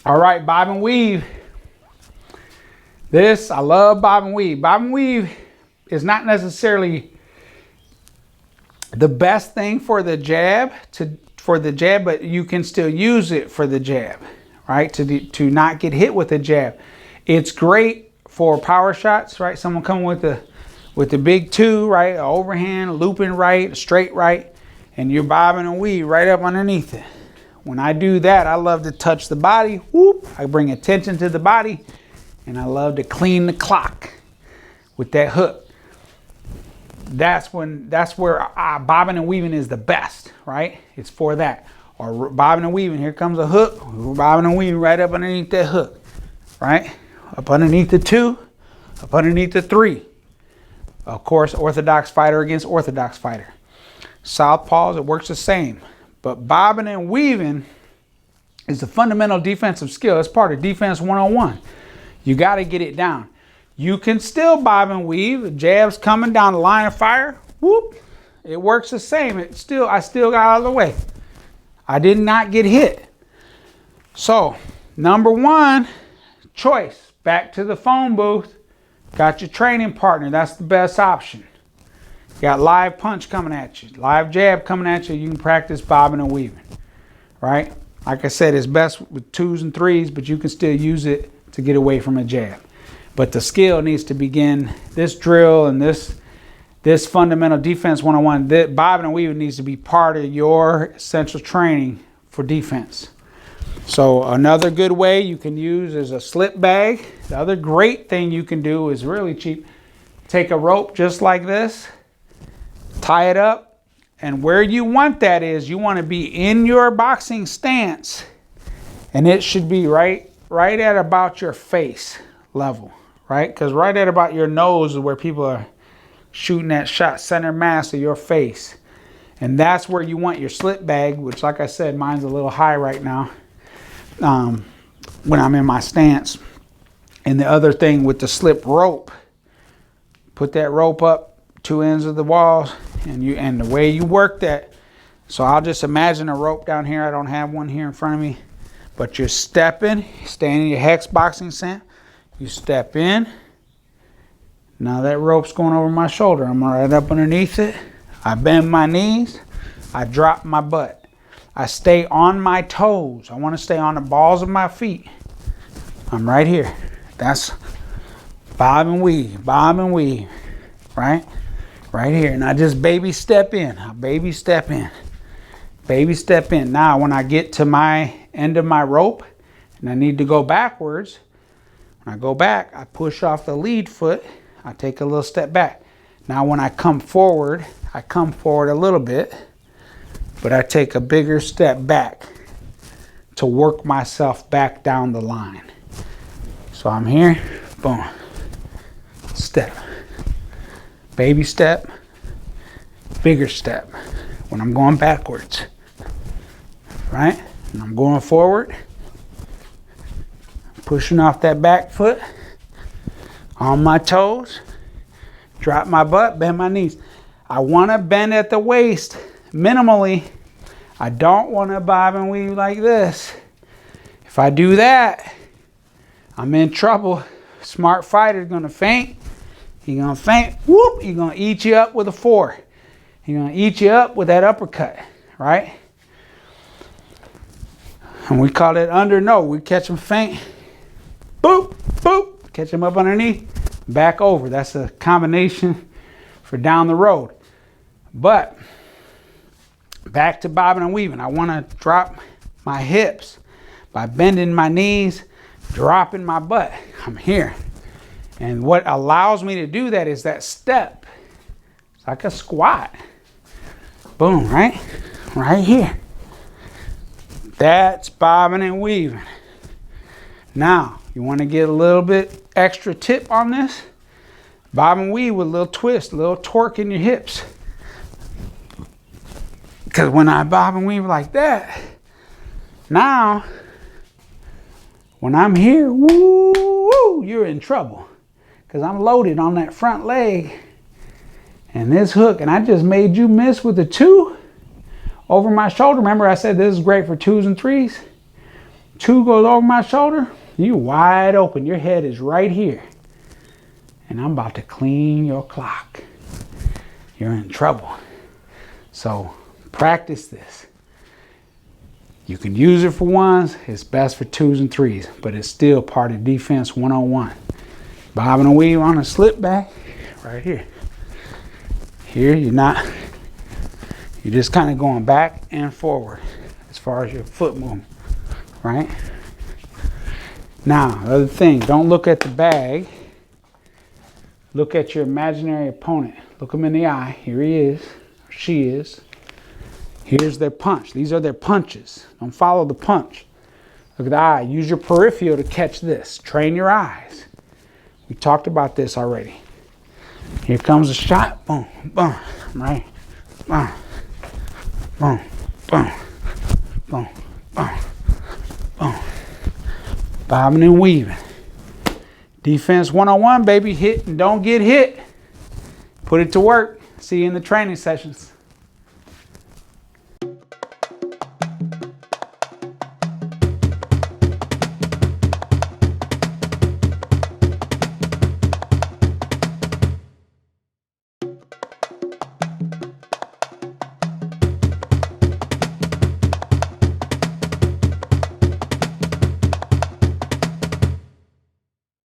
All right, bob and weave. I love bob and weave. Bob and weave is not necessarily the best thing for the jab, but you can still use it for the jab, right? To not get hit with the jab. It's great for power shots, right? Someone coming with the big two, right? An overhand, looping right, a straight right, and you're bobbing and weave right up underneath it. When I do that, I love to touch the body. Whoop! I bring attention to the body, and I love to clean the clock with that hook. That's where bobbing and weaving is the best, right? It's for that. Or bobbing and weaving. Here comes a hook. We're bobbing and weaving right up underneath that hook, right? Up underneath the 2, up underneath the 3. Of course, orthodox fighter against orthodox fighter. Southpaws, it works the same. But bobbing and weaving is a fundamental defensive skill. It's part of defense 101. You got to get it down. You can still bob and weave. Jabs coming down the line of fire. Whoop. It works the same. I still got out of the way. I did not get hit. So, number 1 choice. Back to the phone booth. Got your training partner. That's the best option. Got live punch coming at you. Live jab coming at you. You can practice bobbing and weaving. Right? Like I said, it's best with 2s and 3s, but you can still use it to get away from a jab. But the skill needs to begin, this drill and this fundamental defense 101, bobbing and weaving needs to be part of your essential training for defense. So another good way you can use is a slip bag. The other great thing you can do is really cheap. Take a rope just like this, tie it up, and where you want that is you want to be in your boxing stance, and it should be right at about your face level. Right? Because right at about your nose is where people are shooting that shot, center mass of your face. And that's where you want your slip bag, which like I said, mine's a little high right now when I'm in my stance. And the other thing with the slip rope, put that rope up 2 ends of the walls, and the way you work that. So I'll just imagine a rope down here. I don't have one here in front of me. But you're stepping, staying in your hex boxing stance. You step in. Now that rope's going over my shoulder. I'm right up underneath it. I bend my knees. I drop my butt. I stay on my toes. I want to stay on the balls of my feet. I'm right here. That's bob and weave, right? Right here. And I just baby step in. I baby step in. Baby step in. Now when I get to my end of my rope and I need to go backwards, when I go back, I push off the lead foot. I take a little step back. Now when I come forward a little bit, but I take a bigger step back to work myself back down the line. So I'm here, boom, step, baby step, bigger step. When I'm going backwards, right? And I'm going forward. Pushing off that back foot, on my toes, drop my butt, bend my knees. I want to bend at the waist minimally. I don't want to bob and weave like this. If I do that, I'm in trouble. Smart fighter's going to feint. He's going to feint. Whoop! He's going to eat you up with a 4. He's going to eat you up with that uppercut, right? And we call it under no. We catch him feint. Boop, boop, catch him up underneath, back over. That's a combination for down the road. But back to bobbing and weaving. I want to drop my hips by bending my knees, dropping my butt. I'm here. And what allows me to do that is that step. It's like a squat. Boom, right? Right here. That's bobbing and weaving. Now, you want to get a little bit extra tip on this? Bob and weave with a little twist, a little torque in your hips. Because when I bob and weave like that, now, when I'm here, woo, you're in trouble. Because I'm loaded on that front leg and this hook. And I just made you miss with the 2 over my shoulder. Remember I said this is great for 2s and 3s? 2 goes over my shoulder, you wide open. Your head is right here. And I'm about to clean your clock. You're in trouble. So practice this. You can use it for 1s. It's best for 2s and 3s, but it's still part of defense 101. Bobbing and weave on a slip back right here. Here you're just kind of going back and forward as far as your foot movement, right? Now, the other thing, don't look at the bag. Look at your imaginary opponent. Look them in the eye. Here he is, or she is. Here's their punch. These are their punches. Don't follow the punch. Look at the eye. Use your peripheral to catch this. Train your eyes. We talked about this already. Here comes a shot. Boom, boom, right? Boom, boom, boom, boom, boom, boom. Bobbing and weaving. Defense 101, baby. Hit and don't get hit. Put it to work. See you in the training sessions.